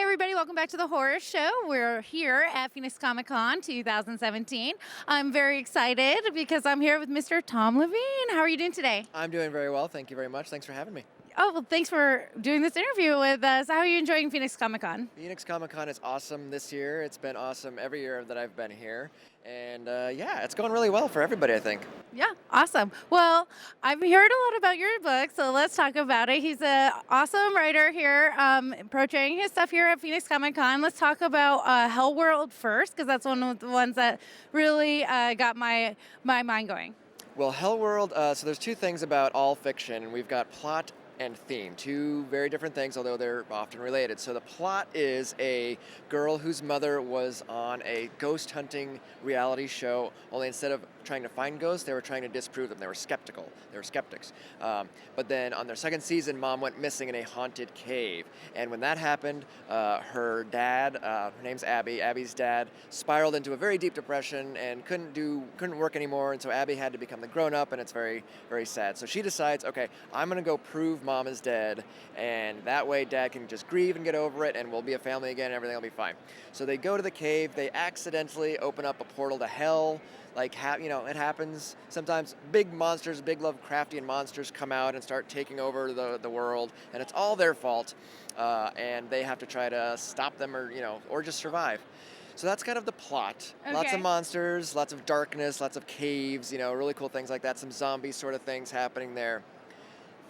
everybody. Welcome back to the Horror Show. We're here at Phoenix Comicon 2017. I'm very excited because I'm here with Mr. Tom Leveen. How are you doing today? I'm doing very well. Thank you very much. Thanks for having me. Oh, well, thanks for doing this interview with us. How are you enjoying Phoenix Comicon? Phoenix Comicon is awesome this year. It's been awesome every year that I've been here. And yeah, it's going really well for everybody, I think. Yeah, awesome. Well, I've heard a lot about your book, so let's talk about it. He's an awesome writer here, portraying his stuff here at Phoenix Comicon. Let's talk about Hellworld first, because that's one of the ones that really got my mind going. Well, Hellworld, so there's two things about all fiction. We've got plot and theme, two very different things, although they're often related. So the plot is a girl whose mother was on a ghost hunting reality show, only instead of trying to find ghosts, they were trying to disprove them. They were skeptical. They were skeptics. But then on their second season, Mom went missing in a haunted cave. And when that happened, her dad, her name's Abby, Abby's dad, spiraled into a very deep depression and couldn't work anymore. And so Abby had to become the grown-up, and it's very, very sad. So she decides, okay, I'm gonna go prove Mom is dead, and that way Dad can just grieve and get over it, and we'll be a family again, and everything will be fine. So they go to the cave, they accidentally open up a portal to hell. Like, it happens sometimes. Big monsters, big Lovecraftian monsters come out and start taking over the world, and it's all their fault, and they have to try to stop them or just survive. So that's kind of the plot. Okay. Lots of monsters, lots of darkness, lots of caves, really cool things like that, some zombie sort of things happening there.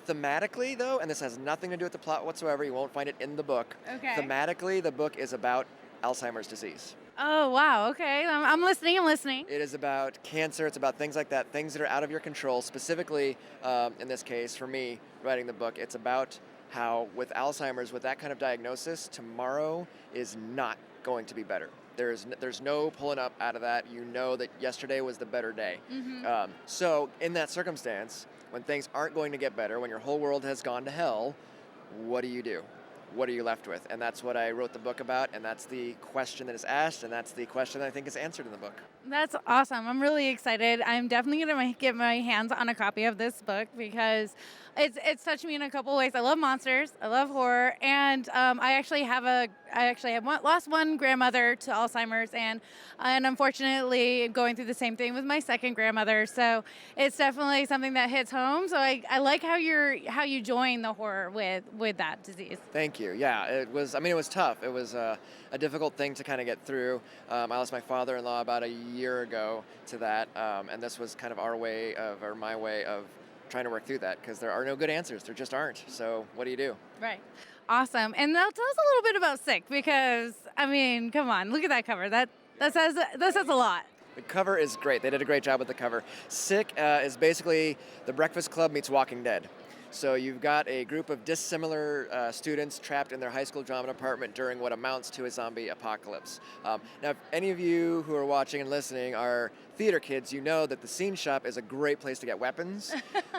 Thematically, though, and this has nothing to do with the plot whatsoever, you won't find it in the book. Okay. Thematically, the book is about Alzheimer's disease. Oh, wow. Okay. I'm listening. It is about cancer. It's about things like that, things that are out of your control. Specifically, in this case, for me, writing the book, it's about how with Alzheimer's, with that kind of diagnosis, tomorrow is not going to be better. There's no pulling up out of that. You know that yesterday was the better day. Mm-hmm. So in that circumstance, when things aren't going to get better, when your whole world has gone to hell, what do you do? What are you left with? And that's what I wrote the book about, and that's the question that is asked, and that's the question that I think is answered in the book. That's awesome. I'm really excited. I'm definitely going to get my hands on a copy of this book because it's touched me in a couple ways. I love monsters, I love horror, and I actually have lost one grandmother to Alzheimer's, and unfortunately going through the same thing with my second grandmother. So it's definitely something that hits home. So I like how you join the horror with that disease. Thank you. Yeah, it was tough. It was a difficult thing to kind of get through. I lost my father-in-law about a year ago to that, and this was kind of my way of trying to work through that, because there are no good answers. There just aren't. So what do you do? Right. Awesome. And now tell us a little bit about Sick, because, come on, look at that cover. That says a lot. The cover is great. They did a great job with the cover. Sick is basically The Breakfast Club meets Walking Dead. So you've got a group of dissimilar students trapped in their high school drama department during what amounts to a zombie apocalypse. Now, if any of you who are watching and listening are theater kids, you know that the scene shop is a great place to get weapons.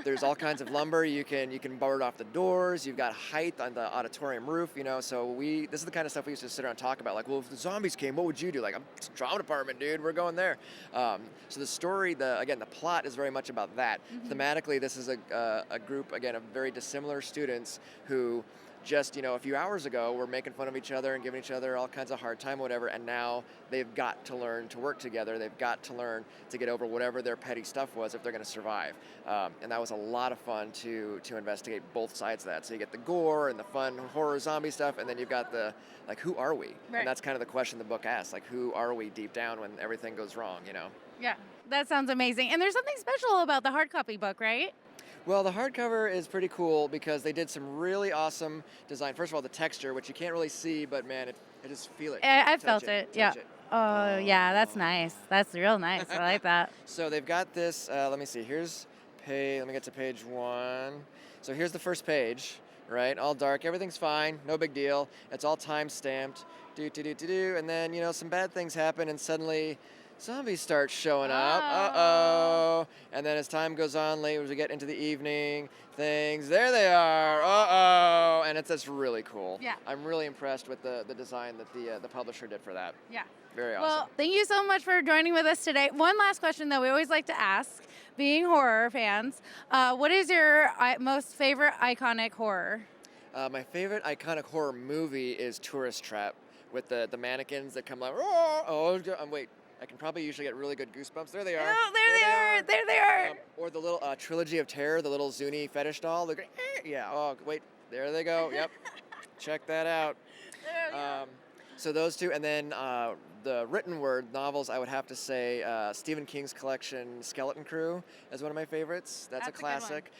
There's all kinds of lumber. You can board off the doors. You've got height on the auditorium roof. So this is the kind of stuff we used to sit around and talk about. Like, well, if the zombies came, what would you do? Like, I'm drama department, dude. We're going there. So the story, the plot is very much about that. Mm-hmm. Thematically, this is a group, again, of very dissimilar students who just, a few hours ago were making fun of each other and giving each other all kinds of hard time, whatever, and now they've got to learn to work together. They've got to learn to get over whatever their petty stuff was if they're going to survive. And that was a lot of fun to investigate both sides of that. So you get the gore and the fun horror zombie stuff, and then you've got the, like, who are we? Right. And that's kind of the question the book asks, like, who are we deep down when everything goes wrong, Yeah, that sounds amazing. And there's something special about the hard copy book, right? Well, the hardcover is pretty cool because they did some really awesome design. First of all, the texture, which you can't really see, but man, I just feel it. I felt it. Yeah. Oh, yeah, that's nice. That's real nice. I like that. So they've got this. Let me see. Let me get to page 1. So here's the first page, right? All dark. Everything's fine. No big deal. It's all time stamped. And then some bad things happen, and suddenly zombies start showing up. Uh-oh. And then as time goes on, later as we get into the evening, there they are. Uh-oh. And it's just really cool. Yeah. I'm really impressed with the design that the publisher did for that. Yeah. Very awesome. Well, thank you so much for joining with us today. One last question that we always like to ask, being horror fans, what is your most favorite iconic horror? My favorite iconic horror movie is Tourist Trap with the mannequins that come like, wait, I can probably usually get really good goosebumps. There they are. Oh, there they are. Or the little Trilogy of Terror, the little Zuni fetish doll. They're going, yeah, oh, wait, there they go. Yep, check that out. So those two, and then the written word novels, I would have to say Stephen King's collection Skeleton Crew is one of my favorites. That's a classic.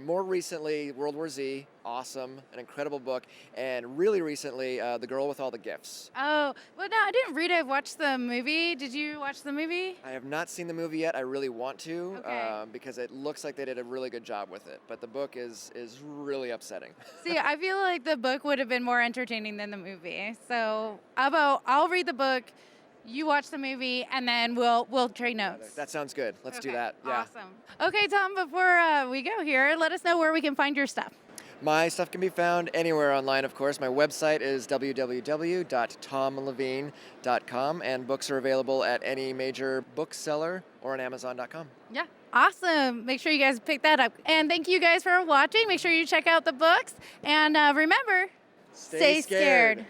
More recently, World War Z, awesome, an incredible book. And really recently, The Girl with All the Gifts. Oh, well, no, I didn't read it. I've watched the movie. Did you watch the movie? I have not seen the movie yet. I really want to Okay. because it looks like they did a really good job with it. But the book is really upsetting. See, I feel like the book would have been more entertaining than the movie. So I'll read the book, you watch the movie, and then we'll trade notes. That sounds good. Let's do Okay, that. Yeah. Awesome. Okay, Tom, before we go here, let us know where we can find your stuff. My stuff can be found anywhere online, of course. My website is www.tomleveen.com, and books are available at any major bookseller or on Amazon.com. Yeah. Awesome. Make sure you guys pick that up. And thank you guys for watching. Make sure you check out the books. And remember, stay scared.